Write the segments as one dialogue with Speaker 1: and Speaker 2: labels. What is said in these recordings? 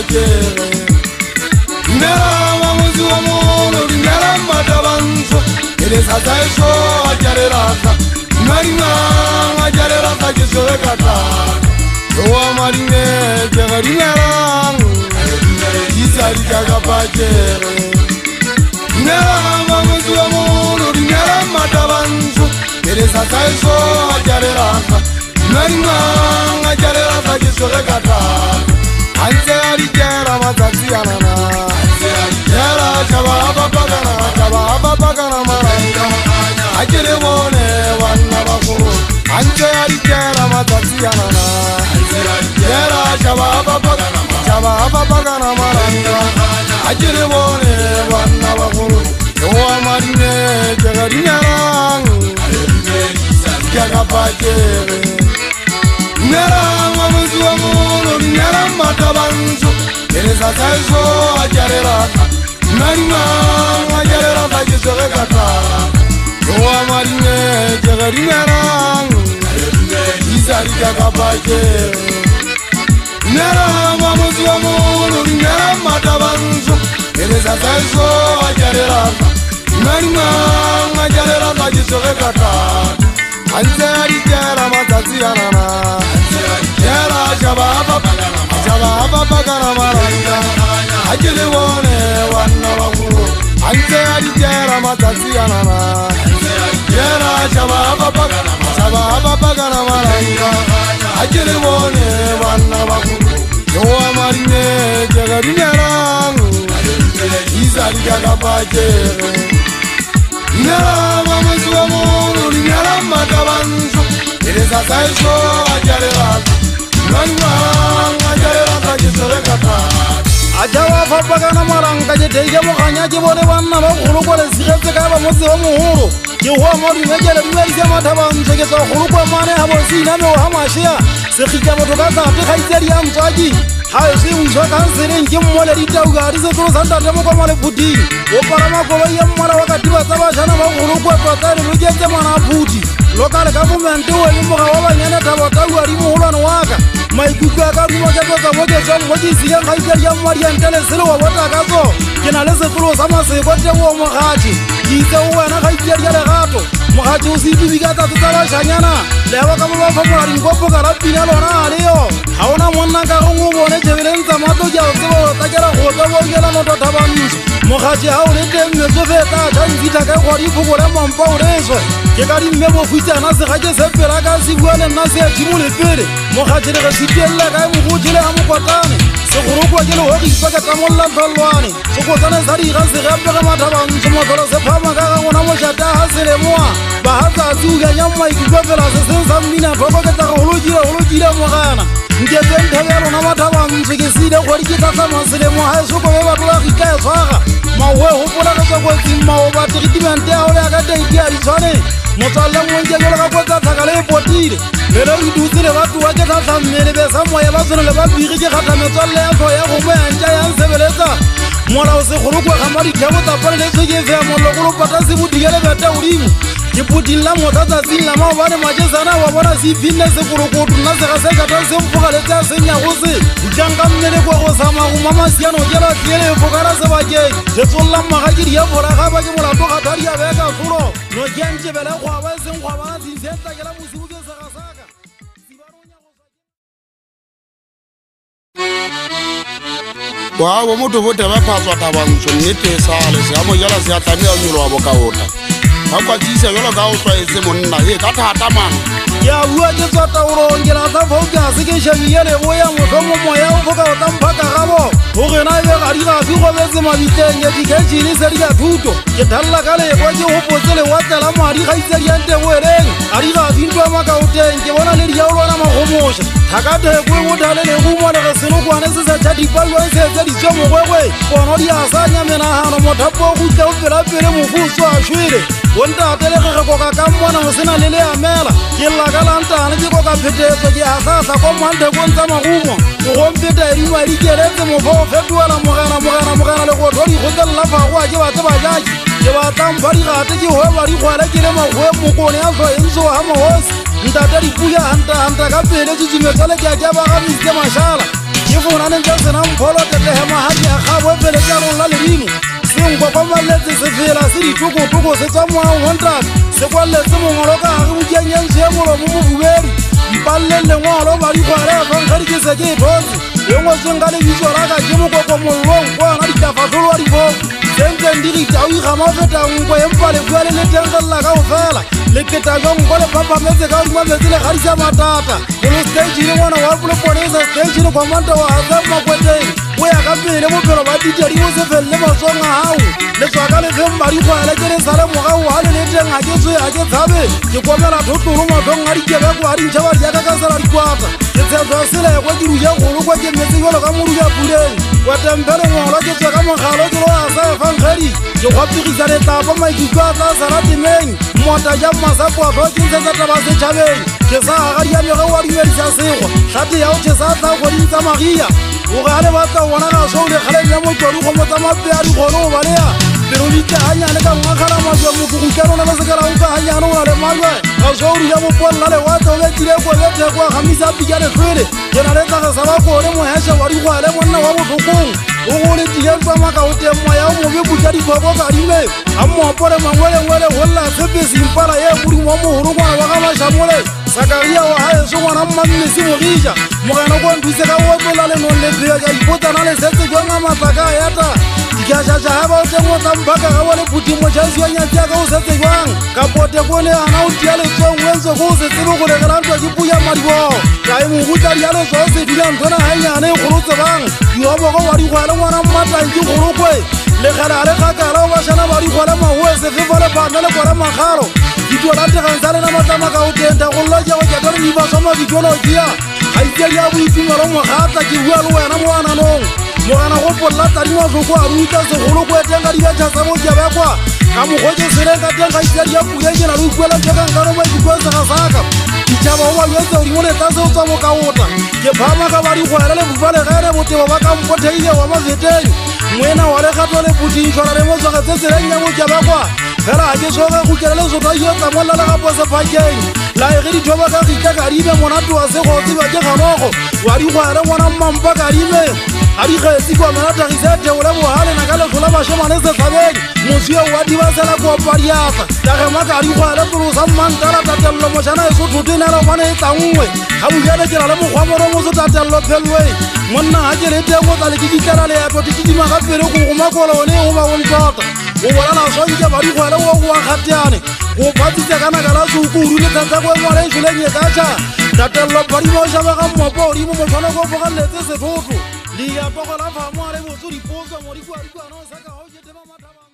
Speaker 1: pajere Nera mamuzi wa mono Nera matabanzo Eleza zaisho ajare raka Marima ajare raka Kisore kata Yowa marine Jagari nerang Isari jaga pajere Nera mamuzi wa mono Nera matabanzo Eleza zaisho ajare raka Marima ajare raka Kisore kata Anse arijera matati anana Yara chaba bagana maranga Ajere bone wanna bakuru Anse arijera matati anana Yara chaba bagana maranga Ajere bone wanna bakuru Yowa marine jagari nyarang Jaga pajere Nera mamuzi wa mono Nera matabanzo Eleza zaisho ajare raka Marima ajare raka Kisore kata Yowa marine jagari nerang Isari jaga pajere Nera mamuzi wa mono Nera matabanzo Eleza zaisho ajare raka Marima ajare raka Kisore kata Anse arijera matati anana Yara chaba bagana maranga Ajele wone wanna wakuru Anse arijera matati anana Yara chaba bagana maranga Ajele wone wanna wakuru Yowa marine jagari nerang Isari jaga pajere Nera mamuzi wa mono Nera matabanzo Eleza zaisho ajare raka Marima ajare raka Kisore kata Ajawa fapagana maranga Jetege mokanya jibone wanna bakuru Kole siketse kaba muzi wa muhuru Kihuwa mori mejele mwerise matabanzo Kesa kuru kwa mane habo siname wa hamashia Sekhija motokaza Afrika izeri ya mtaji Hayo si mshoka nsiri nkimwole rita ugarize turu santa temo kwa male puti Opara makolo ya mwala wakati basaba shana makuru kwa patari rujete mana puti Lokale government uwe imboka wala nyene tabatagu arimu hulano waka Maikuka karuma jato zamoje mwaji siya ngaizeri ya mwari ya ntele silo wa wata kazo Kinalese turu sama sekote uwa mwakaji Jise uwe na ngaizeri ya legato Mwakaji usipi bigata tutala shanyana Lewa kama wafamula ringopo karabina lona alio Haona mwana karungu bone Chevilenza mato ya usibo Takera kuoto wongela noto tabanzo Mwakaji haulete mmezofeta Chanzita kaya kwa rifu kore mampa urezo Kekari mmebo fuita nasi kaje sepera kasi Vuale nasi ya chimule pere Mwakaji leka sitiela kaya mkujile hamu kwa tane Sekuru kwa jelo hoki paka tamola mfalwane Soko tane sari kasi Gapeka matabanzo Mwakolo sepama kaka Ngona moshata hasile mwa Bahaza azuga nyama ikugwevela Sesensa mina Toko ketaka hulujile mwakana Ngeze ntagelo na matabanzo Kesida kwa rikitasa masile mwa Hai soko beba tula kikaya swaka Mawe hupula kasa kwa zima Obati kitimente aole akade ikiari chane Motala mwenje yola kwa takale potire Lelo iduzile watu wake tata mmele Besa mwa yabazo na leba birike Kata metole yako ya kume anja ya nsebeleza Mwala usikuru kwa kamari Kamo tapale leso kefea Mwalokuru patasi budigele bete ulimu Kiputi la motaza zila mawabane majezana Wabona si vine sekuru kutu Nase kaseka tansi mfuka leta senya kuzi Ujanga mmele kwa kusama Umama siano jela kiele fukara sebake Jesulla makajiri ya fura Kabaki mula toka tari ya beka furo No janje bele kwa wese mkwa wana Zinsenta kela musibuke saka saka Wawo mutu vote vapaswa tabanzo Nite sale Siamo yala siatani ya nyuro waboka wota Hapa jise yolo gauswa eze monna He kata hataman Ya uwa jeswa tauro Ngela zafoka Sikisha miyele Voya mutomo moya Ufoka watampaka kabo Uge na iwe karika Fiko veze mabitenge Jikenchi iliseri ya tuto Ketalla kale Kwaji upozele Watala marika iseri yante wereng Arika vindwa maka utenge Wana nili ya ulo na mahomosha Takate kwe utalele Kumwa naka sinuku Anesisa chati Palu anse zeri chomo kwewe Konori asanya mena hano Motapo kuja upela pere Mufusu ashwire Wanda ateleke kwa kakamwana Usina lele amela Kila kalanta Anjiko kapetezo Jia sasa kwa mwante Kwanza mahumo Ugompete Irima irikeleze Mufo fedwala Mugana Leko tori Kundala lafa Kwa jiwa teba jaji Jiwa tampari Katiki huwa Rikwale Kilema huwe Mukone Aso Enzo hama hosi Ntatari kuya Hanta kapele Chichimetale Kia kiaba Kamiste mashala
Speaker 2: Yifuna nentsese nampolo tetehema haji akhabwe pele tjarong la ledimo sengwa kwa maletse se fela se ditukutuku se tswa moa 100 se kwalletse mongolo ka gare bokianyantse ya molomo mobubedi mpalle lengwalo badikgware afankgadi ke se ke ithotse e ngwetsweng ka lebitso raka ke mokoko mollong kwana ditafatlholo wa diboko sentseng digitao ikgama o feta nkwe empa lefua le le tengelela ka go fela leketa jwa nko le phaphametse ka godima metsi le gadisa matata bolo stagene ngwana wa poloponesa stagene commanda wa hasam makweteng o ya ka pele bophelo ba ditedi bo se felele matswang a gago letswaka le feng badikgwale ke le sale mogago ga le le teng ga ke tswe ga ke tshabe ke komela thotlolo matlhong a dikebeko a dintšha ba diaka ka sala dikwata ke tshetshwa selekwe ke ruja kgolo kwa ke metse jalo ka moruja puleng wetempele ngwalwa ke tswe ka mogalo ke lo a sa efankgedi ke kgwapegisa letapa maikutlo a tla sala temeng mmota ja mmasapoatlho ke ntshetsa taba setšhabeng ke sa gagadiamege wa dumedisa segwa tlhate yao ke sa tla kgoding tsa magia o gale batla go bona gasou le kgaleng ya motswadi go motsa mape a dikgono go balea pero ditse ganyane ka ngwakgala majwa mokokukeno le sekelaoka ganyane go na le malwe gasoudi ya bopolela lewatla o betile koletheko a gamisa pika letlhwele ke na le tlagesa bakone moheshe wa digwale monna wa botlhokong o go letileng tswa makaoteng moya o mobe puka diphoko kadime ga mmopole mangwelengwele golla tshepesimpala ye modimo wa mogolo ngwana wa ga mašamole sakaria wa gaeso ngwana mmammesi mogija mogena ko nthuse ka otlola lenong lephea ka ipotsana le setse jwanga matlaka a yata dikgašaša ga ba o teng o tlamphaka ga bone phutimo tšhaisianyatsia ka o setse jwang ka pote kone ana o tia letsong o entse go o se tsebe go legelantwa ke puya madiboo kae mogutla dia letso o se dila nthona ganyane e kgolo tsebang dioboko wa dikgwale ngwana mmatlanke kgolokwe lekgele a le kgakala o bašana ba dikgwale magoe sefefa le phana le kwale magalo ditio la tegang sa lena matlama ka o tenta gollo ke go ketore dibaswa mabitologia ga itsedi ya boitumelo mogatla ke bua le wena mo ananong mogana go polola tadimatlhoko a ruta segolo ko eteng ka dibetšha tsa bokebekwa ka mokgotse seleng ka teng ga itsedi ya puke ke na le upuela tekankano maikutlo segasaka ditšhaba go balwetse godimo letla seo tswa bokaota ke phama ka badikgwele le bufalegene botebo ba kampotheile wa mafeteng moena wa legato le putintšhwana le motswagetse tseleng ya bokebekwa fela ga ke soge go kele le sothaio tsamolla le gapo sephakeng laege dithoba ka gitla kadime monate wa segotseba ke kganogo wa dikgwele ngwana mmampa kadime a dikgetsi kwa mena thagise theole bogalena ka letlo la bašomane setlhabeng mosio wa dibasela koopadiata tagema ka dikgwele tolosa mmantala tatelelo mošana e sothotenela bane e tlangwe ga bojale ke na le mokgwa moro moso tatelelo phelwe monna ga ke le teng o tlale ke kitlela leeto tikitima ka pele go gomakolo one e go ba gontota go bolela sonke ba dikgwele o go wa kgateane go phatsitse ka naka la soukuru le tsatsako e ngwala e tšholeng e katšha tatelelo badimo o šabega mmopo godimo motshwana ko fogaletse sethotlo diapoko la famo a le botso dipotso mo dikuadikuano sa ka go ketema mathabang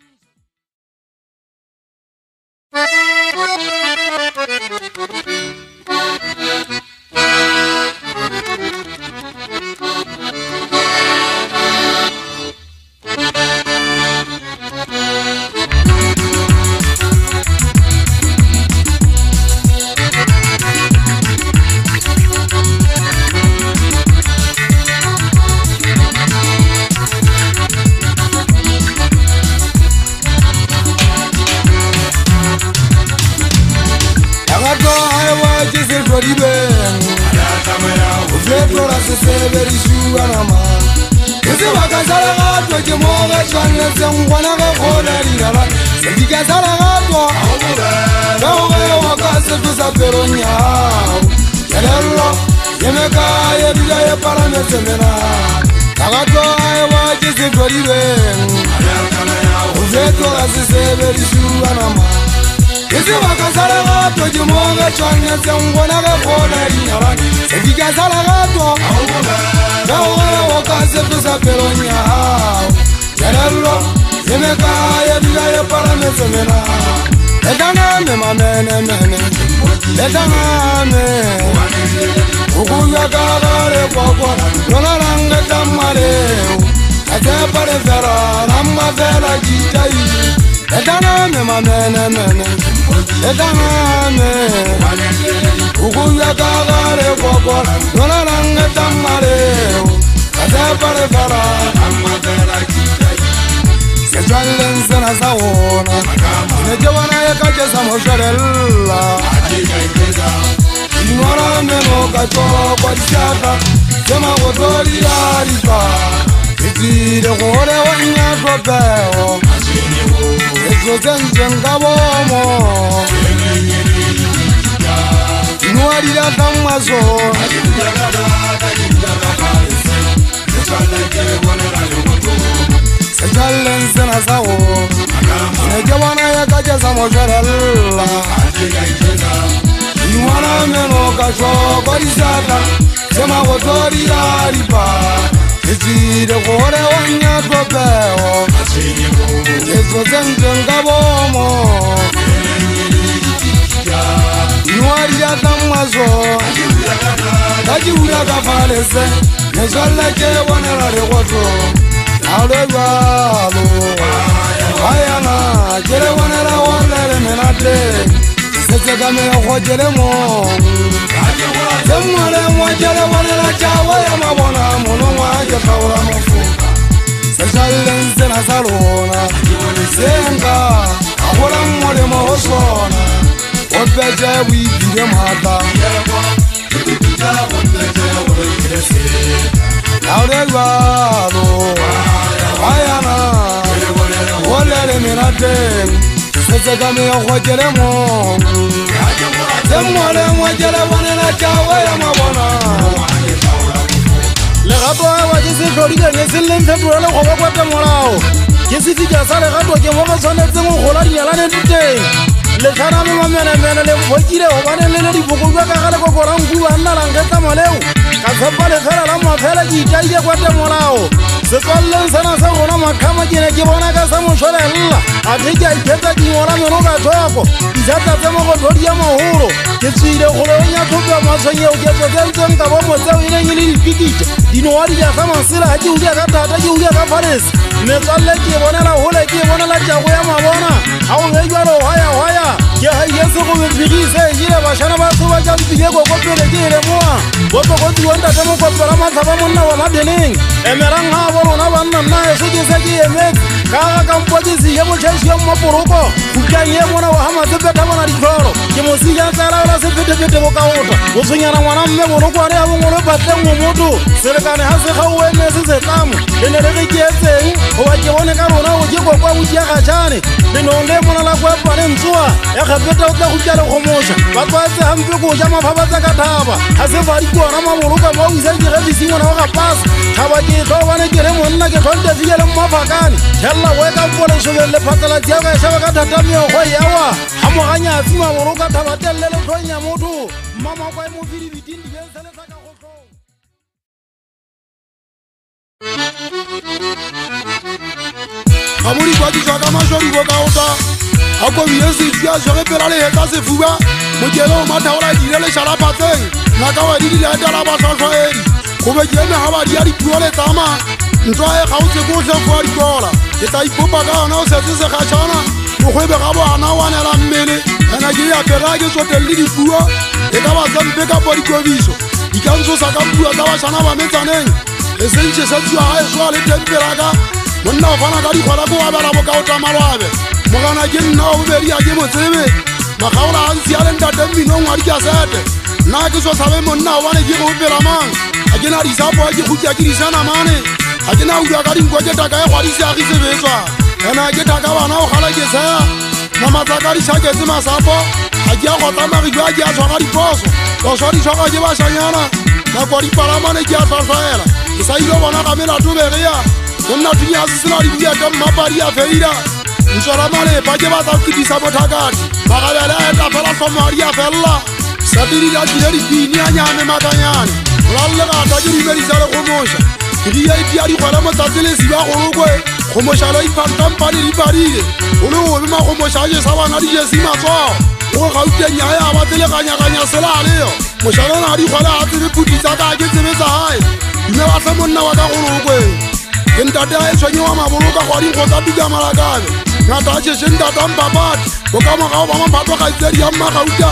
Speaker 1: sema gotori ya riba itire gore wanya topeo ezo zenzenga bomo nuarira kamazo sejalense na sawo nejewana yakajaza mojarella iwana meno kasho korisata sema gotori ya riba itire gore wanya topeo ezo zenzenga bomo nuarira kamazo kajiura kafalese nezaleke wanera regoto alebalo ayana jere wanera wanere menate sesegame khojere mo semwale mwajere wanera chawa ya mabona mulumwa jakaura mufu sesalense na salona senga akola mwale mohosona opeje wibire mata Aurelado ayana olele mirate sesegame khojere mo semwale mwajere wanera chawa ya mabona
Speaker 2: le gato wa ke se tlhodile ne se leng fetola go ba kwata molao ke se fika sa le gato ke mo go tshwanetse go gola dinyalane diteng le tshwana mo mamene le phokile go bane le dibokogwa ka gale go korang kuwa nna la ngeta moleo ka tshepa le fela la mafela ke itaile kwata molao setswalleng sena sa gona makhama ke ne ke bona ka sa moshorella a ke ke iketsa dingwala meno ka thoko dijata tse mo go tlhodia maholo ke tswile golo nya thoko ya matshwenyeo ke tsotseng ka bo motseo e neng e le dipikite dinowa di ya ka masela ha ke udia ka tata ke udia ka falese metswalle ke bonela hole ke bonela jago ya mabona ha o ge jwalo hwaya ke haile se go bepigise jile bashana ba tsoba ja mpile go kopele ke ile moa bo go diwanda tse mo kopela matlaba monna wa madeneng emerang ha bo rona banna nna e se ke eme ka ka mpotsi ye mo tshesi yo mo poroko kukanye mona wa hama tsepeta bona ditlhoro ke mo sija tsala la sepetepete go ka ota go tshonyana ngwana mme boroko are a bongolo batleng mo motho selekane ha se ga o ene se se tsamo le ne le ke etseng go ba ke bone ka rona o ke kokwa o dia ga jane le no le mona la kwa pane ntsoa ya gapeta o tla go tla le go mosha ba tswatse hampe go ja mafaba tsa ka thaba ha se ba di kwana ma boroka ba o isa ke re bisi ngwana ga pasa thaba ke tlo bana ke re monna ke tlonte fiele mo mafakane hella we ka mpole shobele phatala tsia ga shaba ka thata me go yawa ha mo ganya tsima boroka thaba telle le tlonya motho mama kwa mo fili bitindi be sele sa ka go tlo
Speaker 1: Amuri kwa di chaka majori boka ota ako biesi tia jere pelale heta se fuba mojelo mata ola direle shala pateng na ka wa di la dala ba tshwa eri go be jeme ha ba di a di puole tama ntwa e gautse go tla go di kola e ta ipopa ka ona o se se ga tshana go gwebe ga bo ana wana la mmele ana ke ya pela ke so telle di puo e ka ba zampe ka po di kobiso di kanzo sa ka puo tsa ba tshana ba metsaneng e sentse sa tswa ha e so le tempera ka monna o fana ka di khwala go abela bo ka o tamalwabe mogana ke nna o beri a ke motsebe magaola a ntsi a le ntate mmino ngwa di ka sete nna ke so sabe monna o bane ke go pela mang a ke na di sapo ke khutya ke di sana mane a ke na uya ka dinkwa ke taka e gwa di se a gise betswa ena ke taka bana o gala ke sa mama tsa ka di shake tse masapo a ke a go tsamagi jwa ke a tshwara diposo go swa di tshwara ke ba shanyana na kwa di palamane ke a tshwarela ke sa ile bona ka mela toberea monna tunya sisina di bia ka mapari a feira ntshwara male ba ke ba tsa kitisa bothakati ba ga bela eta fela tlhomari a fella sa diri la di bini a nyame makanyane lalle ga ta ke di berisa le go mosha ke di ya di khwala mo tsatsele si ba go rokwe go mosha la ipantampane di parile o le o ma go mosha je sa bana di je si matso go ga utenya ya ba tele ganya sela leo mosha na di khwala a tsebe putisa ka ke tsebe tsa hae mme ba tla monna wa ka go rokwe ntate a e tshwenyewa maboloka go a dinkgotsa tuka malakabe ngata a tšhešeng tata mpapati go ka mogao ba maphato ga itsedi ya mmagauta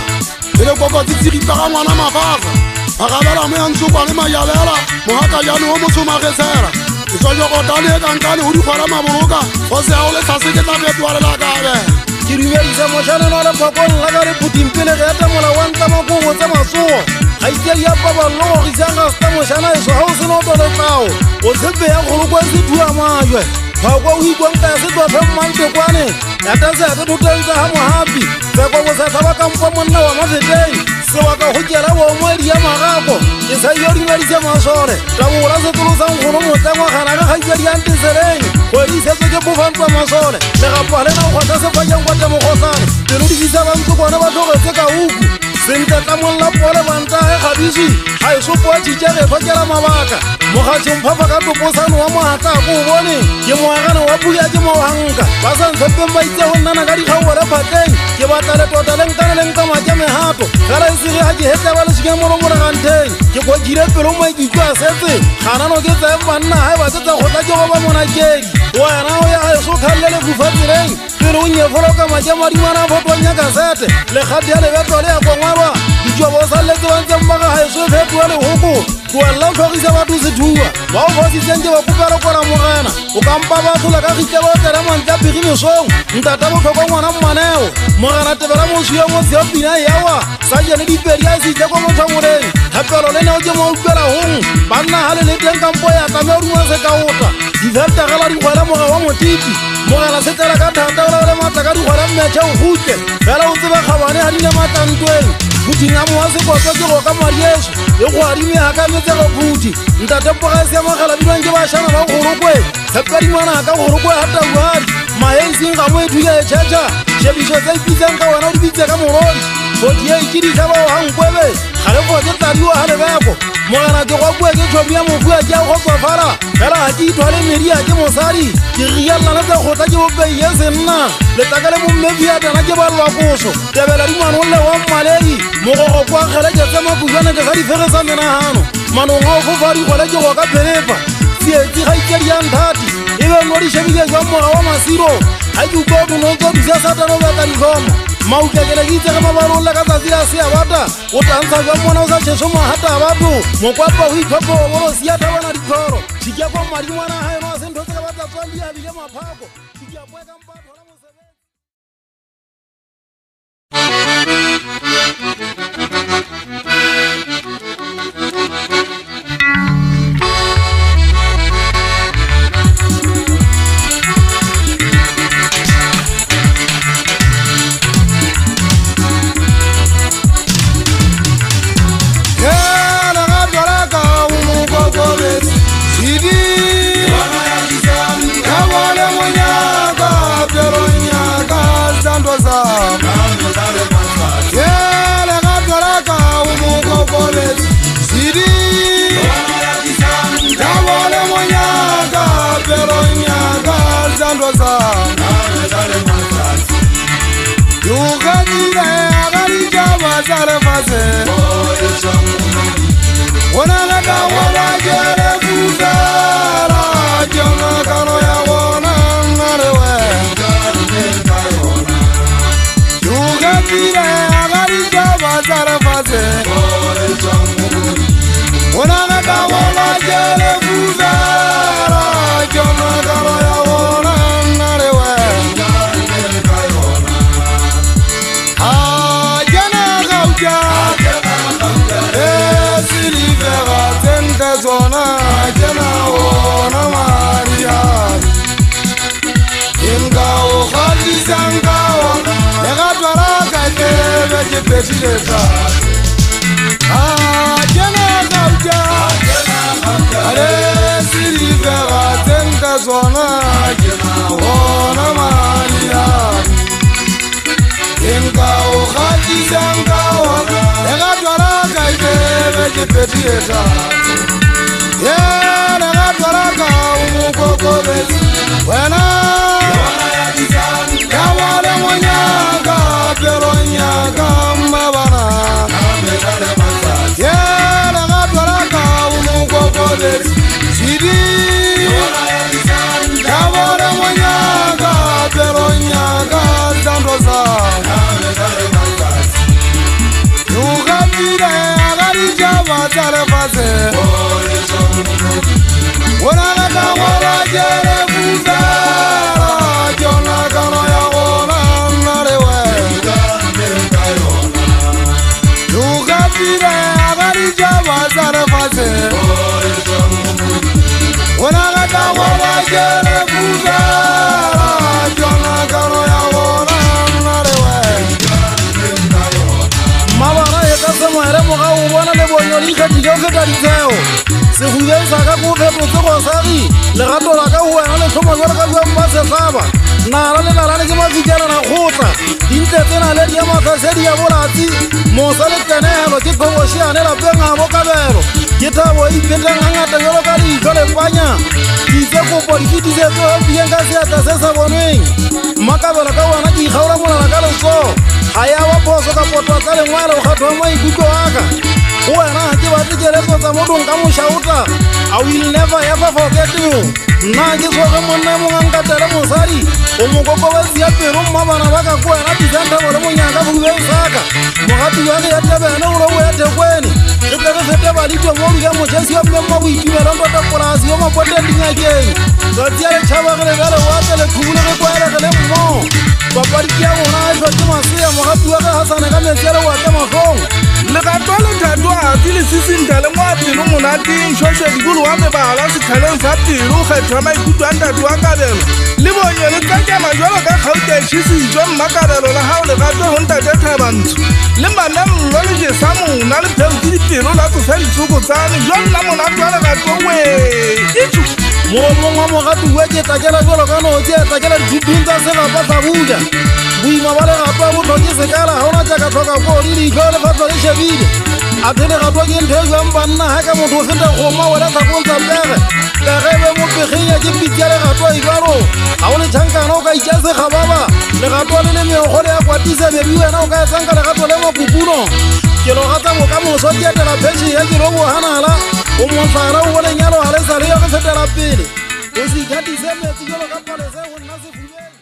Speaker 1: e le kokotsitsiripa ga ngwana mafafa a gabela mo ya ntsokwa le majalela mogaka jane o motsomagesela e tswajokotane e kankane go dikgwala maboloka go se ao le tlhase ke tla fetoa lelakabe
Speaker 2: ke dumedisa moshana no le phakong la ka re putimpele ge ata mola wa nta makogo tsa masogo ga itse ya baba lo go tsanga sta moshana eso ha o se no tole tsao o tsepe ya go kwa se thua majwe phakwa o ikwa nka se twa mmante kwane ata se ata thutenza ha mo happy se go go sa thaba ka mpo monna wa mafeteng se wa ka go kela bo mo ri ya magako ke sa yo ri ngari se masore tabo ra se tlo sang go mo tangwa gana ga ga di ante sereng go di se ke bo fantwa masore le ga pale na go tsa se fa yang kwa temo go sana pelo di sa bantso bona ba tlogetse ka uku senta ka molla pole banta e gabisi ha e so po tshitjere fa kela mabaka mo ga tsompha ka toposano wa moata go bone ke moagana wa puya ke mo hanga ba sa ntse ba itse go nna ka di kgawela pateng ke batla le tota le nkana le nka ma ke mehato gala se ga ke heta ba le se ke mo mo ga nteng ke go dire pelo mo ke kwa setse gana no ke tsa banna ha ba tsa go tla ke go ba mona kedi wena o ya so khallele ku fatireng pero o nye foloka ma ke mari mana photo nya ka sete le khadi ya le beto le ya go ngwarwa dijo bo sa le tsa ntse mmaga ha so fetwa le hoko kwalla tlhogisa batho se thua ba o botsi tsenge ba kopela kora mogana o ka mpa ba thola ka gitse ba tsara mantla pigi mesong ntata bo tlhoko ngwana mmaneo mogana tebela mosiyo mo tseo pina yawa sa jene diperia se tse go motho moreng hapelo le neo ke mo upela hong banna ha le teng ka mpo ya ka me ruma se ka ota di verta gala di gwala moga wa motipi mogana se tsela ka thata o le matla ka di gwala mmetša o gute fela o tseba kgabane ha di le matantweng butinga mo wa se koto ke go ka marieso e go adime ha ka metse go buti ntate pogase ya magala binwang ke bašana ba gorokwe tshepadimana ka gorokwe hata uadi maensing ga mo e thuka e tšhatša šebišo tsa ipitsang ka wena o di bitse ka morodi 48 ke ditlha bao gankwebe ga le fote tadiwa ga lebeko mogana ke gwakue ke tšhomi ya mofua ke a go tsofala fela ga ke ithwale media ke mosadi ke rialana tse kgotla ke bopeiye senna letaka le mommefiatana ke balwa koso tebela dimanolle wa mmalei mogogo kwa kgeleke tse makujane ke sa difegesa menagano manong a o fofa dikgwele ke go ka phelepa tsietsi ga ikedi ya nthati e be no di šebile jwa moga wa masiro ga ke uka o tonotso dusa satano beka dikgomo mautlekele ke itse ge mabarolle ka tsatsi la se a bata o tantsha jwa mona o sa tšheso mahata a batho mokwapa o itlhopho o bolosia thabana dithoro tšikiako madingwana ga eno a sentho tse ka batlatswang di abile maphako tšikiapoe kampa thola mosebetsi
Speaker 1: Wala jere buzara, jona kano ya gona nare
Speaker 2: feta ditseo segubeng sa ka ko fetotse gosagi legato la ka wena le tlhoma jwale ka jwang ba setlhaba nara le nalane ke mafikelana kgotla dintle tsena le dia matlhasedi ya bolatsi mosa le tenegelo ke kgobošiane lapeng a bokabelo ke thabo e iphetlang ga ngata jalo ka ditlho lepanya ditse kopo diketisetso epieng ka seatla se sa bonweng mmakabelo ka wena ke ikgaola molala ka letso ga ya wa phoso ka potwa tsa lengwele o kgatho wa maikutlo aka go wena ga ke batle keletso tsa modong ka mošauta I will never ever forget you nna ke tsoge monna mongwe nkatele mosadi o mokokobetsia pelo mmabana ba ka ko wena disantabo le monyaka bobeng saka mogati wa ge ya tebene o lobo ya thekwene re tle re fete baditwa mo duka motšhesi wa mmemma boitumelo ntota polasi yo mapoteng dinyakeng tsatsi ya letšhabagele bjale o apele khubule ge kwaelegele mmo papadi ke ya bona a tlhoke masea mogati wa ge hasane ka metsi ya le wate mafong
Speaker 3: legato le thato a ti le sisintele mo a pelo monateng šošedikolo wa mebala sethaleng sa pelo kgethwa maikutlo a ntate wa kabelo le bonye le tsakema jalo ka kgautešhisitswe mmakabelo la gao legato go ntate thabantsho le manemlo le jesa mona le pheo ke dipelo la tsosa ditsoko tsane jo nna monate wa legato we itso
Speaker 2: moromong wa mogati we ke takela jalo ka notse a takela diphiphing tsa selapa sa buka boima ba legato a botlhoke sekala ga ona jaaka tlhoka koo le ditlho lefatlho le shebile a the legato ke ntho e jwang banna ga ka motho o feta kgoma wela tlhakong tsa pege pegebe mo pegeng ke pitsi ya legato a ibalo ga o le tšhankana o ka itša sekgababa legato le le meokgo le ya kwatisa bebi wena o ka etsanka legato le mapupuno ke logatsa bokamoso ke etela phetšhe ya ke lo boganala o monsara o bolenyalo ga le sa le yo ge fetela pele o se ikgatise metsi jalo ka palese go nna sefubeng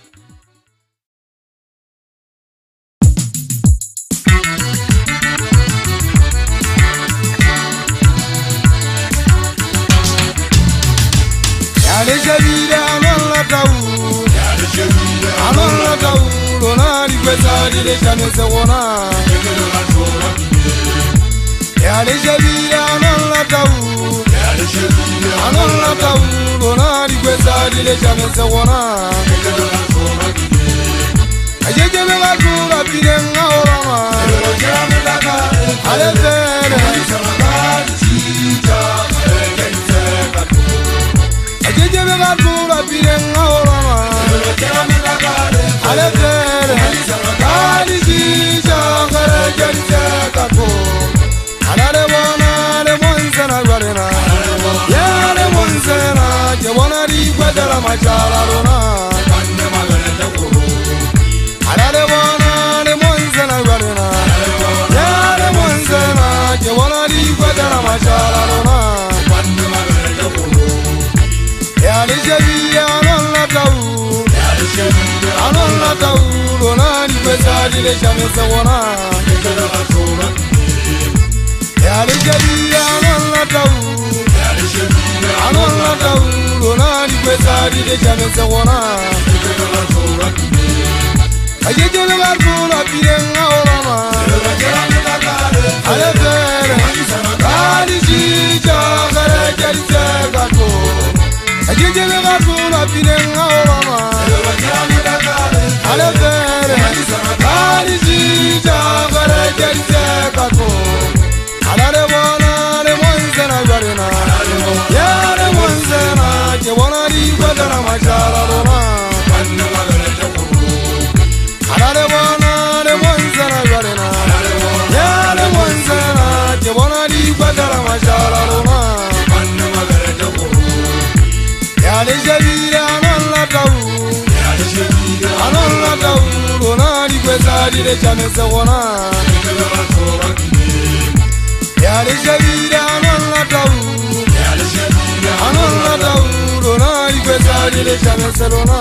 Speaker 1: Alejabira analla tawu analla tawu lona di kwesa di le chane se wona Alejabira analla tawu lona di kwesa di le chane se wona Ajeje me ga tura pirenga orama Alejabira Ajeje me ga tura pirenga orama Alejabira Ali jija kare janje kako Alare bona le monzana garena Ya le monzana je bona ri badala machala rona Alare bona le monzana garena Ya le monzana je bona ri badala machala rona Ya le jabiya non tawu Anonna tawu lona ri kwesa di le chame se wona Alejabira anonna tawu lona di kwesa di le chame se wona Ajeje me ga tura pirenga orama Alejabira Ali jija kare janje kako Ajeje me ga tura pirenga orama Alejabira Ali jija kare janje kako Alare bona le monzana garena Ya le monzana je bona di badara machala rona Alare bona le monzana garena Ya le monzana je bona di badara machala rona Ya le jabira anonna tawu lona di kwesa di le chame se wona Alejabira anonna tawu lona di kwesa di le chame se lona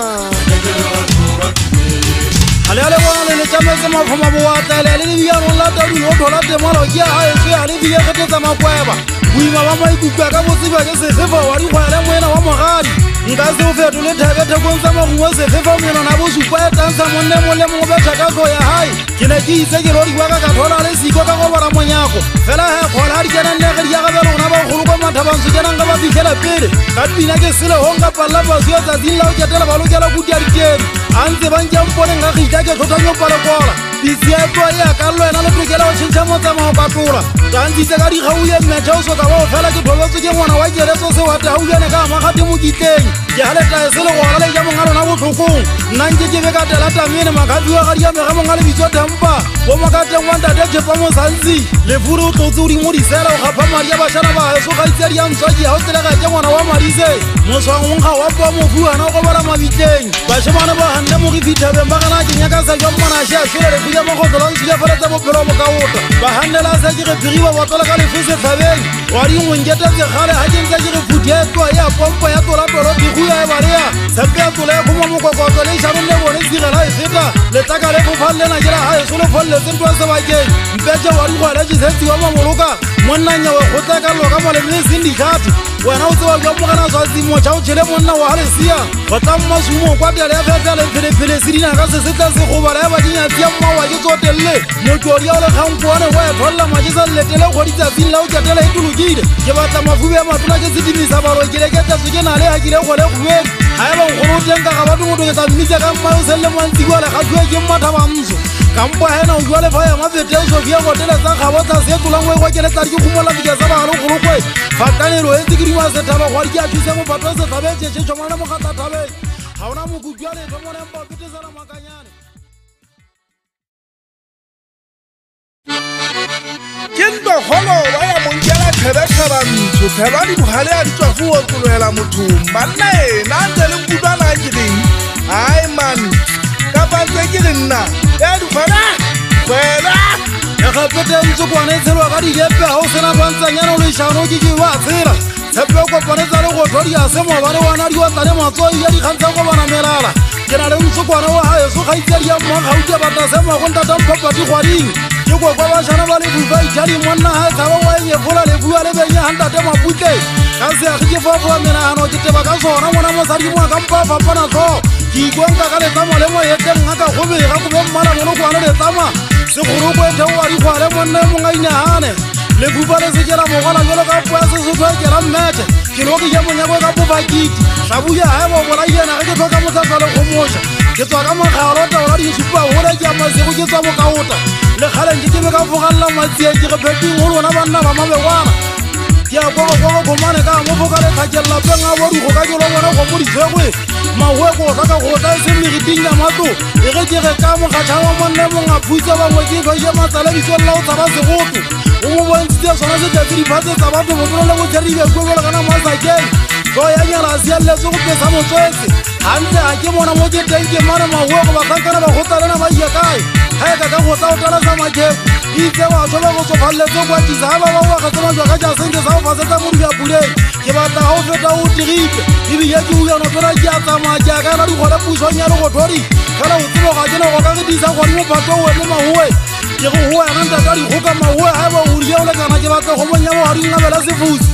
Speaker 2: ale bona le chame se mafoma boata le le biano la tawu no thola temalo ke a e ale bile ke tsa makweba buima ba maikutlo ka botsiba ke sefefa wa di gwala moena wa mogadi nka se o fetole thebe thekong tsa magungwe sefefa moena na bo supa e tansa monne mo le mo betha ka go ya hai ke ne ke itse ke rodi kwa ka thola le siko ka go bara monyako fela he khola di kana nne ga ga belo na ba go go mathabantsho ke nang ga ba fitlhela pele ka pina ke sele ho nga palla ba zio tsa dinla o ketela ba lokela go dia dikedi a ntse ba ntse mpone nga khita ke tlhotlha nyo pala kwala Bisiato ya ka lwena le tokela o tšhentšha motsamao ka tola tantitse ka dikgauye mmetšha o soka ba o fela ke thobetswe ke ngwana wa keletso se wa tegauyane ka magate mokitleng ke galetae se le gola le ja monga lona botlhokong nna nke ke be ka tela tamene makafiwa ga diamega monga lebitso tempa bo makateng wa ntate jepa mosantsi lefure o tlotse o dimo disela o gapha madi a bašana ba eso ga itseadi ya ntswa ke ga o tselega ke ngwana wa marise moswangongga wa poa mofuana o gobala mabitleng bašemane ba ganne mo gefithabeng ba gana kenyaka sa jwa monaše a šole lefuya mogotlola ntšhile feletsa bophelo bo ka ota ba gannela sa ke ge phiriwa botola ka lefuse tlhabeng wa dingwenketetse gale ga ke ntse ke ge phuti ya toa ya pompo ya tolatolo diguya e balea tshepe ya tola ya khoma mokokotlo le išaronne bone tsigela e feta letaka le fofane lena ke la ga eso le foleletse ntwa sebakeng mpetše wa digwele tšesetsi wa mamoloka monnanya wa kgotla ka loka moleme sindikate wena o tseba jwa mogana swatsimo tša o tšhele monna wa galesia go tla mmasumo kwa tele ya fefea lephelepele se dina ka sesetla sekgobala ya badinyatsi ya mmawa ke tsotelele motsodi ya o le kgankwane go ya tholela majesa lletele kgoditsatsing la o ketela e tulokile ke batla mafube ya matola ke sedimisa balo ke leketsetso ke na le hakile kgole kgubedi ga e ba nkgolo o teng ka ga batho motoketsa mmitse ka mmae o selele mantsiwa lekgathuwe ke mmathabantsho kampo hena o jwa lefa ya mafete o sofia botele tsa kgabo tsa setolangwe go keletsa di ke khumola dike sa bagalogolokwe fakanelo e tse ke dingwa sethaba go a di ke a thuse mo batho se tlabe tšetšetšo mone mogatlathabeng ga ona mokutu a letho monempa o petesela makanyane
Speaker 3: ke ntokgolo ba ya monkela thebethebantho theba dibogale a ditswafo o tlolohela mothong banna ena a ntse le nkutwana a keleng ai man ka pantse ke le nna ya dikgwela kgwela
Speaker 2: ya gapetentse kwane e tshelwa ka dikepe ga o sena bantshanyana o lešano ke ke ba tsela tshepe o kopanetsa le go thodi a semo ba le wana di watlane matsoi ya dikgantsa go bana melala ke na le ntsekwane wa gaeso ga itseadi ya mmagauti ya batla semago ntatampapati kgwading ke kokwa bašana ba lebufa itšhadi monna ga e tshaba wa enyefola lebua le benya gantate maputle ka seagi ke fafola menagano ke teba ka sona ngwana mosadi moa ka mpa fapana tlho ke ikonka ka letsamo le moeteng ga ka gobega kobe mmala monokwane letsama segoroko e theo wa dikgwale monna e monga inagane lebufa le sekela mogola jalo ka poa sesotho e kela mmete ke loke ja monyako ka bobakiti hlabuya ga e bobolaiyena ge ke tlhoka motlhatlha le kgomoša ke tswa ka mogaro taola disupa gole ke amasego ke tswa bokaota le kgaleng ke be ka fogalela matsieng ke ge pheping go lona banna ba mabegwana ke a kogokogo khomane ka mofoka letlhakelela peng a bodugo ka ke lo bona go mo ditshegwe mahueko o tlhoka go tla e se megiting ya matlo e ge ke ge ka mokgatšha wa monne monga phutsa bangwe ke tlhoše matsala ditsolela o tshaba segoto o mo bontshitse sona setlatse diphatse tsa batho botolo le botlheribekwebole kana masakeng tlo ya nyala a sialetse go pesa motswetse gantse ga ke mona mo ke teng ke mane mahueko basankana ba gotsalena ba ia kae ga e ka ka gotla o tala sa makeko itse wa tshoba go tsofaleletse o kwatisa ga ba ba wa gatsema jwa ka jasenke sa go fasetsa mo dibja puleng ke batla ga o feta o tiripe ebile ke uyano fela ke a tsamaya ke a kaela dikgole pusong ya legothodi fela o tsebo ga ke ne go ka gedisa godimo phato o eme mahoe ke go hoa yana ntata dikgoka mahoe ga e ba odia o lekana ke batla go monya bogading ngabela sefusi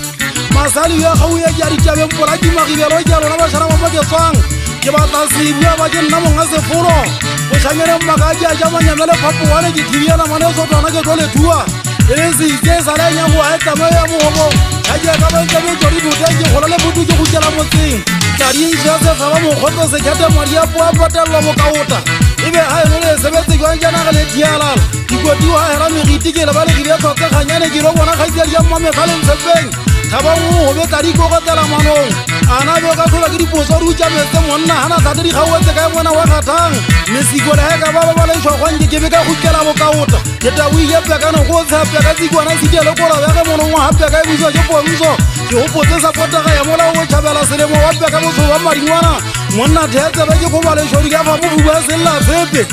Speaker 2: masali ya gauye ke a ditabeng pola ke magibelo ke a lona bašana ba mo ke tswang ke batla sebua ba ke nna monga sefolo go šanyele mmaka ke a ja manyamele phapoane ke thibiana mane sotwana ke tlo letua e le seitse e sala enyago a e tsamao ya mogobong ga ke ka bentebetsodi doteng ke gola le botu ke gokela motseng tadiša sefaba mokgotlo sekete madi ya poa patelelwa bokaota ebe ga eno le sebetse jwang janaga le dialala dikotiwa a hera megiti ke lebalegile tlhotseganyane ke lo bona kgaitsadi ya mmamekgaleng tshepeng thabangwe go betla dikokotela manong ana be ka tlhola ke diposo di utšametse monna gana thate dikgaoetse ka e ngwana wa kgathang mesiko le ga ka ba ba lešhogwanke ke be ka gokela bokaota ke taboile pekano go tshepja ka tsikwana sediele kolobe ge monongwe gape ka e busiwa ke pontsho ke gopotse sapotega ya molao go tšhabela selemo wa peka botsho ba madingwana monna theetsebe ke goba lešhodi ka fa mofuba ya selela tsepe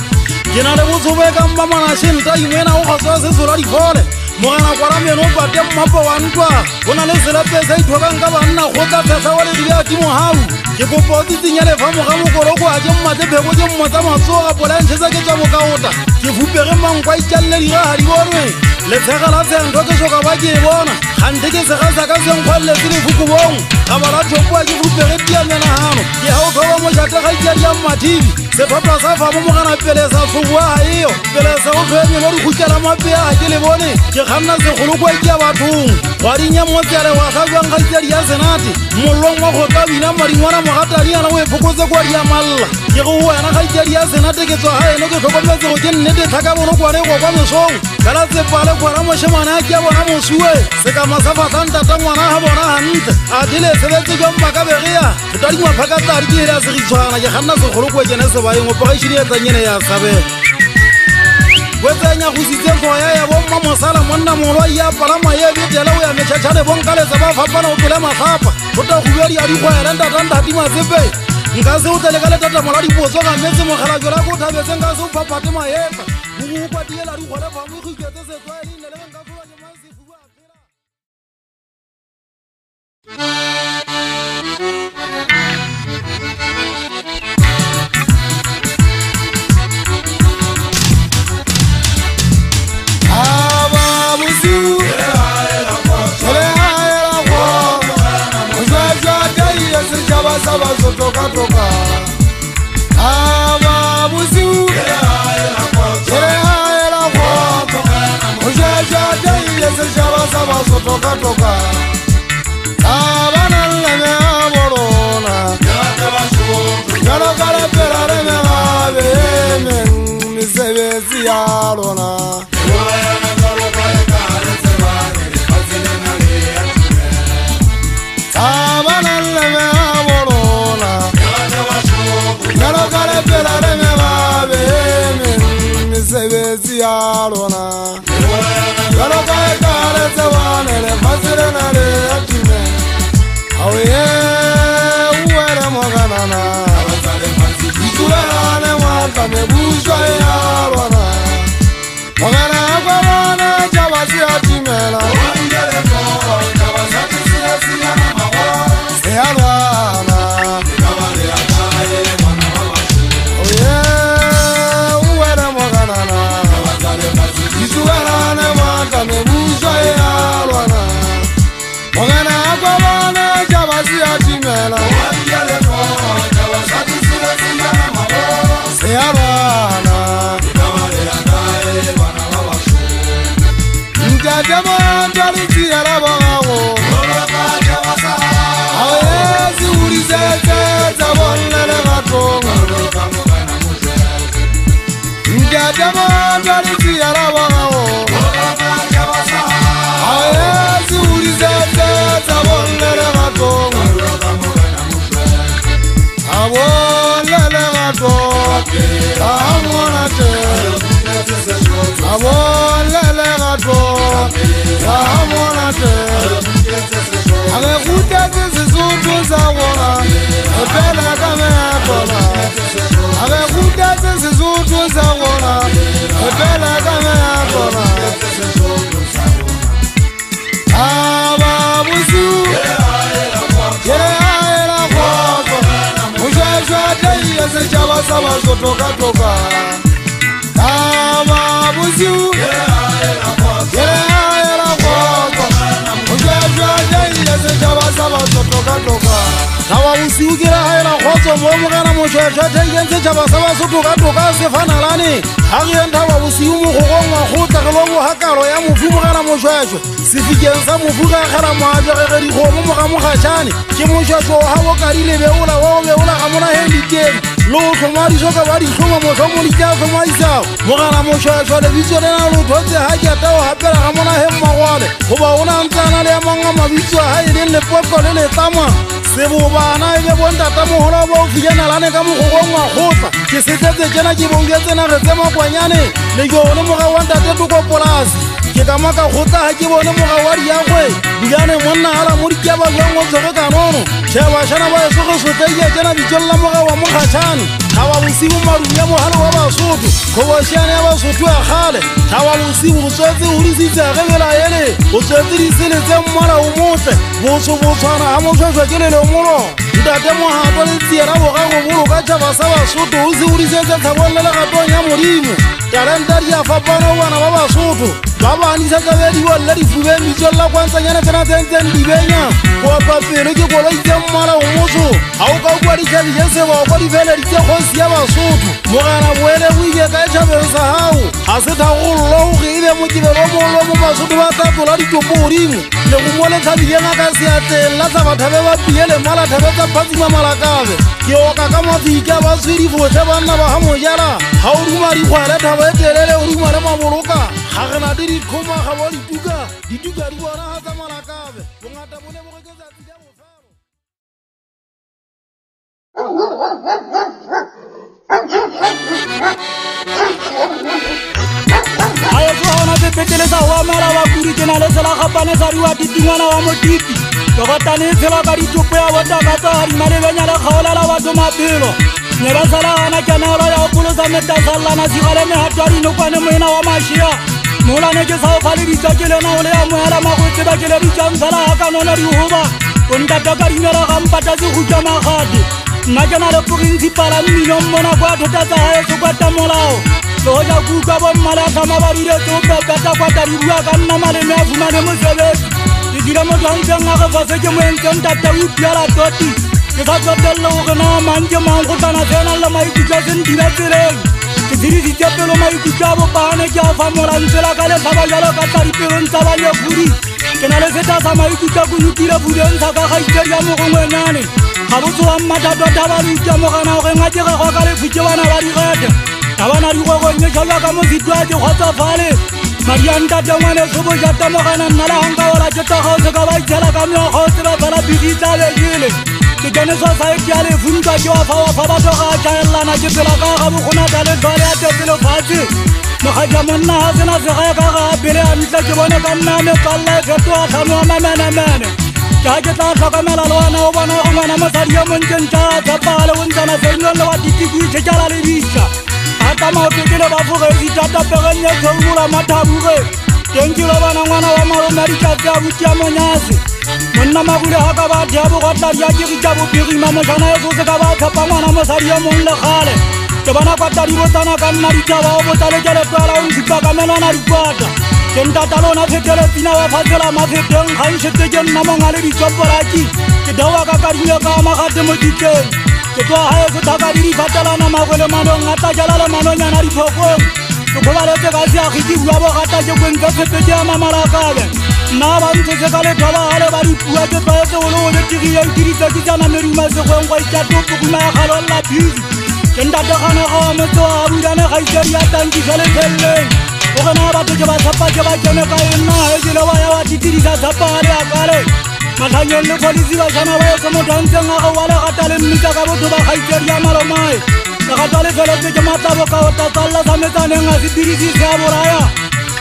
Speaker 2: ke na le botshobo e ka mpa manašenta imena go kgatswa sesola dikgole mogana kwara meno o pate mmapa wa ntwa go na le selepesa ithokang ka banna go tla phesa wa legile a timo gau ke kopa o tsitsenya lefamo ga mokoloko a ke mmate pheko ke mmotsa matsoga pola ntšhetsa ke tswa bokaota ke fupege mankwa itšalele diraga di bonwe letshega la sentho ke soka ba ke e bona gante ke segasa ka senkgwaleletse lefukobong ga bala thopoa ke fupege tia menagano ke ga o tlhoba mošate ga itšadi ya mmathibi setlhopha sa famo mogana pele sa tlhoboa ga eo yo pele sa go fenye lo di khutela mapea ke le bone ke khanna se golo kwa ke bathong wa dinya motsele wa gabang ga tsedi ya senate mollong wa go ka bina maringwana mogatadi ana o e phokotse kwa dia malla ke go wena ga tsedi ya senate ke tswa ha eno ke tlhokometse go ke nnete thaka bono kwa le go kwa mesong kala tse pale kwa ra moshemana ke bona mosuwe se ka masafa tanta ta ngwana ha bona hantle a dile sebetse jwa mbaka begia tadi ngwa phaka tadi ke ela se gitshwana ke khanna se golo kwa kene se ba yeng operation e tsanyene ya sabe wetsenya go sitse goya ya bomma mosala monna molwa ya palama ye bitela o ya mechachane bonkale za ba fapana o tole magapa o ta go bedi a di go ya nda di masepe nka se o tele ka le tata mola di potso ga metse mogala jola go thabetse nka se o papate maeta go kwa diela di gore fa mo go iketse se tswa le nne le nka go ya mase fu a phela
Speaker 1: Saba sotoka toka ama buziu era kwa ujaja dai yese saba sotoka toka abana lame aborona yaro kala perare me ave men misebezi yarona Yarona yaro kai kare zawane le fasire na le atime awe uwere moganana iturane wanta me bujwa yarona mogana kwabana jabasi atimela wangere ko jabasi siya na mawa yarona kabale akaye mana baba oye uwere moganana Isuarane wanta me bujwa yarona mogana kwabana jabasi atimela wangere ko jabasi siya na mawa yarona kabale akaye mana baba Njademo ndali tiara bawo Awezi urizete zabonele matonga Njademo ndali tiara bawo Awezi urizete zabonele matonga Awolele matonga Amona te Awolele matonga Amona te Ame kutete zisutu zawona Epele kame akola Ame kutete zisutu zawona Epele kame akola Aba busu Yere aera kwako Mujajwa dei yese chaba saba sotoka toka Aba busu Yere aera kwako Mujajwa dei yese chaba saba sotoka toka
Speaker 2: Tawa usiukira haira khotso mo mogana moshweshwe thengentse tšhaba sa basotoka sefanalane ga ge ntawa bosiu mo go gongwa go tla ge bo hakalo ya mofu mogana moshweshwe sefikeng sa mofu ga kgela moajegege dikgomo mogamogatšhane ke moshweshwe o ga bokadile beola wa o beola ga mona henditeng le go tlhomadiso ka ba ditlhoma motlho mo ditea tlhomadisago mogana moshweshwe lebitso le na lothotse ga keata o gapela ga mona he mmagwale goba o na ntsana le ya mangwa mabitso a ga e leng lepotlo le letlama sebobana e be bontatamogola ba o fijanalane ka mogogong wa kgotla ke setetse tsena ke bonketsena re tse makwanyane le ke one moga wa ntate toko polasi ke ka maka kgotla ga ke bone moga wa diagwe bujane monna ala mo dikiaba jwang o tshwere kanono šebašana ba eso go sotleie tsena bitšolola moga wa mogatšhane thaba bosibo marung ya mogalo wa basotho kgobošiane ya basotho ya kgale thaba bosibo o tswetse o disitse gebela ele o tswetse disele tse mmala o motle botso bo tshwana ga moshweshwe ke lelemolo ntate mogato le tsiela bogago boloka tšhaba sa basotho o se o disetse tlhabong le legatong ya modimo talenta di a fapana o bana ba basotho ba banisetsa be di bolle difubeng bitšolola kwantsanyana tsena tsentseng dibenya kopa pelo ke koloitse mmala o motso ga o ka o kwa ditšhabitše seba o kwa difeleditse kgosi ya basotho mogana boele o ike ka etšhabeng sa gago ga se thagollo go ile mokibelo molo mo Basotho ba tla tlola ditopo godimo le go mo le tlhabileng a ka seatleng la tla bathabe ba pile le mala thabe tsa phatsima malakabe ke oka ka mafika ba tshwedi fotlhe banna ba ga mojala ga o duma dikgwele thabo e telele o duma le maboloka ga re na di dikhoma ga bo dituka di bona ga tsa malakabe bongata bone bo ke tsatsi ka bofaro ayo tsona tse petele sa wa mala wa kuri ke na le sela gapane sa riwa ditingwana wa motipi go botane tsela ka ditopo ya bota ka tsa di male benya le khaola la batho mapelo ne ba sala ana kana ro ya pulo sa meta sala na sigale me hatwari no kwane moena wa mashia mola ne ke sa o khali ditsa ke le na o le ya moela ma go tseba ke le ditsa sala ka nona di hoba onta ta ka dinela ga mpata se go tsa magadi nna ke na le principal a mmino mona kwa thota tsa hae se kwa ta molao lo ja kuka bo mmala thama ba dire to peta kwa ta di bua ka nna male me a fumane mo sebetsi di dira mo tshwantseng a go fa se ke mo enteng tata o piala toti ke sa tsotella go na manje mang go tsana tsena le maikutla se ndile tseleng ke diri di tepelo maikutla bo pane ke a fa mola ntsela ka le thaba jalo ka tsa dipelong tsa ba le furi ke na le seta sa maikutla go nutile budeng sa ka ga iteria mo gongwenane ga botso wa mmatata taba le itemogana gore ngakege go ka le fitse bana ba digete ga bana digogonye tšhalwa ka mo sitwa ke kgotsofale mariantate ngwane sobo jatemogana nna le ganka ola ke togao se ka ba itšhela ka meogo se ba fela bigitsa bekele ke kene society ya lefuntwa ke wa fa batho ga a tšhaelelana ke tsela ka ga bogonata le tlhole ya tetsele fatshe mogaja monna ga sena segae ka ga pele a ntle ke bone ka nna metswalela e fetoa tlhano wa mamenemene ke ga ke tla tlhokomela le wana o bona go ngwana mosadi yo montsentša a tshepagale o ntshana seinong le wa ditikuitše tšala le bitša ata maopekele ba fogedi tatapegennye tshoulola mathabuge teng ke lo bona ngwana wa malome a dikatse a butia monyase monna magule ga ka bathe a bogotladi a kegitša bopirima mojana e sose ka ba tshepa ngwana mosadi yo mong le gale ke bona kwatadi botsana ka nna ditaba o botsalekeletlwala o ntshipa ka melwana dikwata ke ntata lona phetele pina wa fatsela mafeteng ga nšhetse ke nna monga le ditsoporaki ke dawa ka kadinyo ka magate mo dikeng ke tloa gae se thaka di difatelana magwele manong a tla jala le manonyana diphokong ke kgobaletse ka seagi ke bua bogata ke kwentse phepete ya mamalakabe nna ba ntshetse ka lethoba gale ba dipua ke tlwaetse go le go letigile diritse ke tsana meduma segweng go ikatopokuma ya galolla phiri ke ntategane ga wa motse wa abudane ga isedi ya tankisa letheleleng go gena batho ke ba tshepa ke ba kene ka e nna ga e ke le wa ya wa titirisa tshepagale ya kale matlhanyong le polisi ba tshwana ba etse motho a ntseng a go wa legata le mmitsa ka botho ba gaitsedi ya malomae legata le feletse ke matlabo ka o tatsalela sa metsaneng a se dirisi se a boraya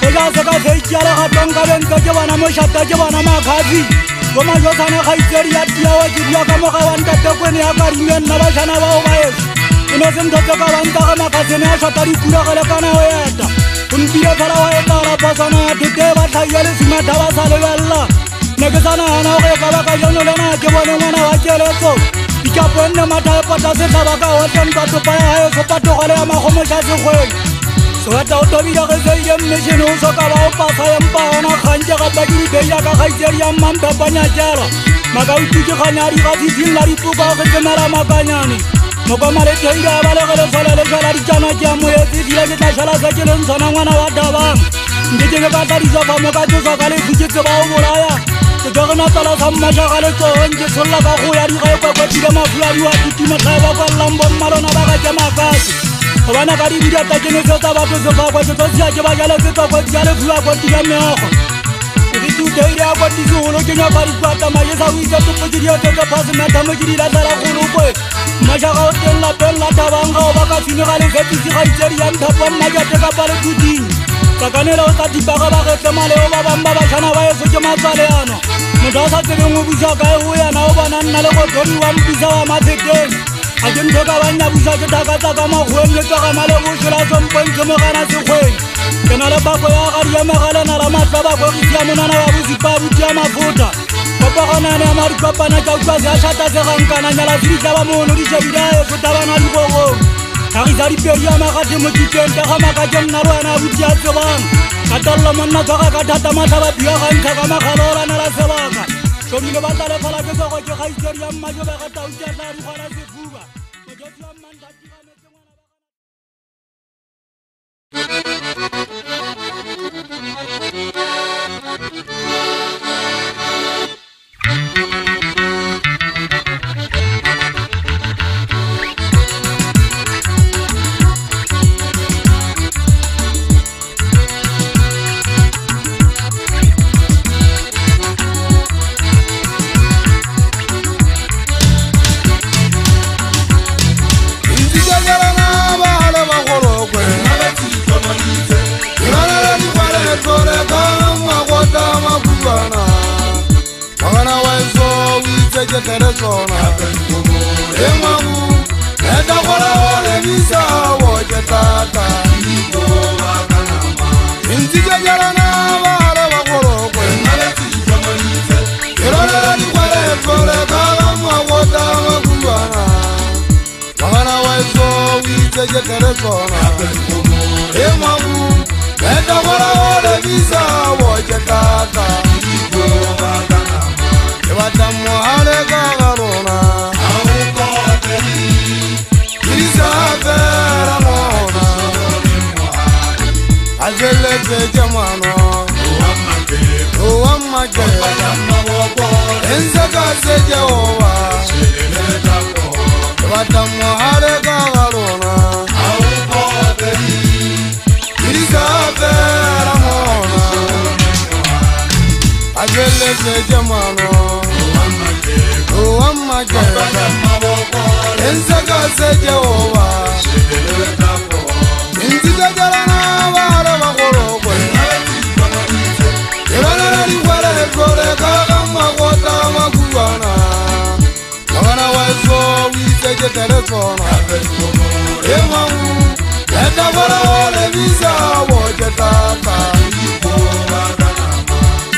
Speaker 2: go ja se ka seitšea legatong ka bentse ke bona mošata ke bona makgatsi bo majosane gaitsedi ya tiawa ke bua ka moga wa ntatekwene ya kadime nna ba tshwana bao ba etse e ne se nthotse ka banta ga makgatsene a šata dikuragele kana o eta gompile fela wa etala pasana ya thote ba tlhaia le sumatha ba sa lebelela ne ke sanagana go e ka baka jano lena ke bone ngwana wa keletso dikaponnne matha e pata setlhaba ka otlentwa topa ya gae sopatogale ya magomoša segweng seweta o tobile ge seile mmešene o soka ba o pasa empa gona kgantse gapa ke dibeila ka gaitsedi ya mmampepanyakela makautukikganya a digatshitsing la dipoka go tsemela makanyane mokomaletheile a balegele fela lešala ditšana ke a moetse dile ke tla šala se ke leng tshwana ngwana wa dabang nkeke ke ka tladisa fa mo ka tsosa ka lefu ke tseba o bolaya ke ke gena tsala sa mmašaga le tsohong ke tsholola ka go ya digae kwakwatile mafuladi wa tutimatlhae ba kwalelang bommalona ba ka ke makase gobana ka dibudiata ke nesetsa batho sefakwa ke tsosia ke ba jaletse tsokwati ya lefu ya kwatile meogo tuteile ya kwatisegolo ke nyaka dikwata majesa o itse topotse diotetse phasemetha mo ke dilatlela golokwe mmašaga o teng lapeng la thabang ga o ba ka fine ga lefepisi ga itsedi ya nthapo mmajate ka pale tuting tsakanele o tsa tipaga ba getle maleo ba bang ba batšhana ba eso ke matswaleano motho a sa tsebeng o busa kae go yana o bona nna le gotlhodi wa mpisa wa mafeteng ga ke ntho ka bannya busa ke thakatsa ka magweng le tsagama le bosela sompontse mogana sekgweng ke na le pako ya gadi ya megalena la matlha bakogisi ya monana wa bosipa buti ya mafota kopagonane ya madikopana tša utlwa se a šata segankananyala seditla ba mono dišebidae sotabana digogong tlhagisa dipedi ya magate mo kiteng tagamaka ke nna le wena buti ya tsebang katelelo monna tshwaga ka thata matlhaba pia gantšha ka magalo o lanela sebaka tlodile ba tlalefala ke sogo ke gaitsedi ya mmajobegetautiatla digwana sefuba mojeti wa mmantatigametse ngwana
Speaker 1: jetere tsona emwaku eta gola ole bisa wo jetata inzi jajalana bala bagorokwe irolera dikwale kole kala mwagota makumbana magana waiso wite jetere tsona emwaku eta gola ole bisa wo jetata Evatamu hale kagarona Kirisa vera mona Azele jamano Uwamake Enzaka sejewa Evatamu hale kagarona Kirisa vera mona Azele jamano Enzaka sejewa Inzika jalana vare bagorokwe Irana likwale kore kaka magota makubana Magana waiso wise jetere tsona Emamu Eta vara ole visa wojetata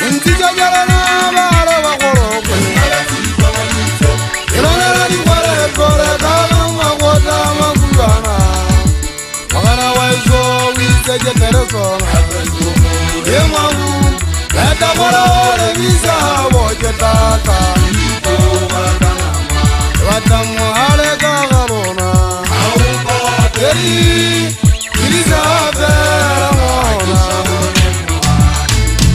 Speaker 1: Inzika jalana vare bagorokwe jetere tsona emwaku eta gola ole bisa wo jetata vatamu hale kagarona eri kirisa vera mona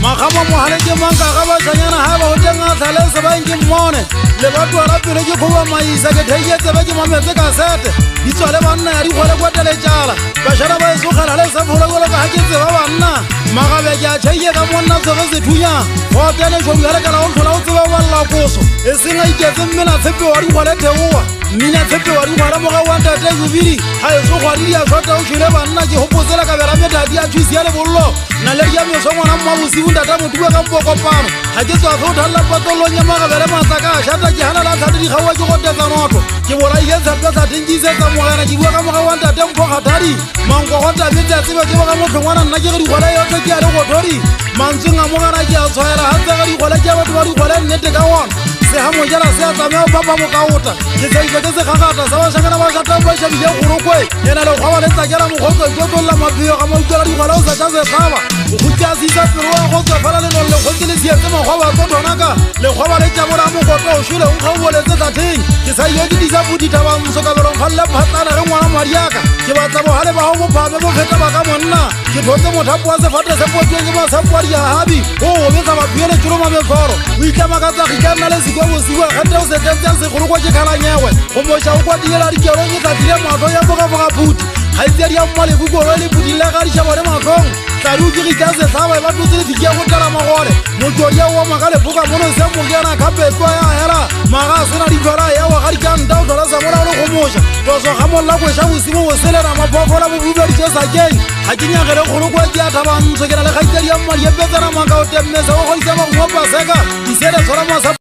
Speaker 2: makama mohale ke manga ga ba tsanyana ha ba hotenga thale se ba ngi mmone le batho ra pele ke khoba maisa ke theyetse ba ke mametse ka sete di tswale banna ya di gole kwa tele jala ba shara ba so khala le sa phola gola ba haketse ba banna magabe ke a theye ka monna tsoge se thunya ho tele go bjale kana o thola o tseba walla koso e singa iketse mmena tshepe wa di gole theowa mina tshepe wa di gora mo ga wanda te jubiri ha e so gwadi ya shota o tshile banna ke hopotsela ka bera meta di a thusi ya le bollo na le ya me so ngwana mma bo sibu ndata mo tuwa ka mpoko pano ha ke tswa go thalla patolo nya magabele matsaka a shata ke hana la thadi di gawa ke go tetsa notho ke bora ile tsapka tsa tingise tsa mogana ke bua ka moga wanda te mpho khathari mango go ta betsa tsebe ke ba ka mo thongwana nna ke di gola yo ke a le go thori mantsunga mogana ke a tshwaela ha tsa di gola ke batho ba di gola nnete ka wona se ha mojala se a tsamaya papa mo ka ota ke sa ike ke se gagata sa ba shakana ba shata ba shabile gorokwe ena le go ba le tsakela mo go go tolla mapio ka mo tsela di gola o sa tsa se khaba go tsasi sa pero go tswa fala le no le go tsile se tsema go ba go donaka le go ba le tsamora mo go to shule o kgawo le tsa thing ke sa yo ke di sa buti thaba mo so ka belo khalla phatana re ngwana mariaka ke ba tsa bo hale ba go phame bo feta ba ka monna ke thotse mothapo wa se fata se potse ke ba sa pwadi ya habi o be tsa ba pele tsholo ma meforo o itama ka tsa gikana le go bosiwa gata o se tsetsa se go go ke khala nyewe go mo sha go diela di kero ke tsa dire matho ya boga boga puti ga itse di amma le go le puti la ga di shaba le mathong tsaru ke ke se tsaba ba tutse le dikia go tala magore mo tsoria wa magale boga mono se mo gena ka petwa ya hela maga sena di bala ya wa ga di kan da o dola sa mona go mosha to so ga mo la go sha bosiwa o selera mapofola bo bubedi tse sa keng ga ke nyagele go go ke a thabang tso ke na le ga itse di amma ye petsana maka o temme se go go itse ba go pa seka di sele tsora mo